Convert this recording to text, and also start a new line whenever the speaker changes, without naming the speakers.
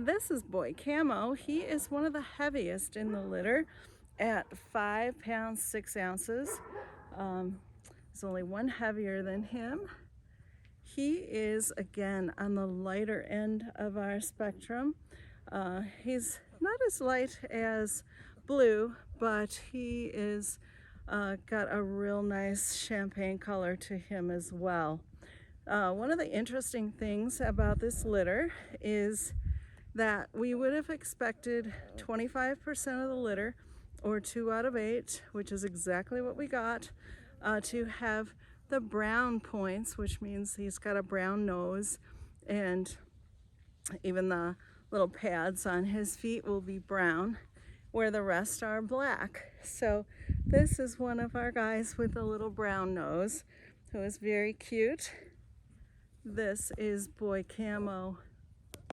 This is boy Camo. He is one of the heaviest in the litter at 5 pounds 6 ounces. There's only one heavier than him. He is again on the lighter end of our spectrum. He's not as light as Blue, but he is got a real nice champagne color to him as well. One of the interesting things about this litter is that we would have expected 25% of the litter, or 2 out of 8, which is exactly what we got, to have the brown points, which means he's got a brown nose, and even the little pads on his feet will be brown, where the rest are black. So this is one of our guys with a little brown nose, who is very cute. This is boy Camo.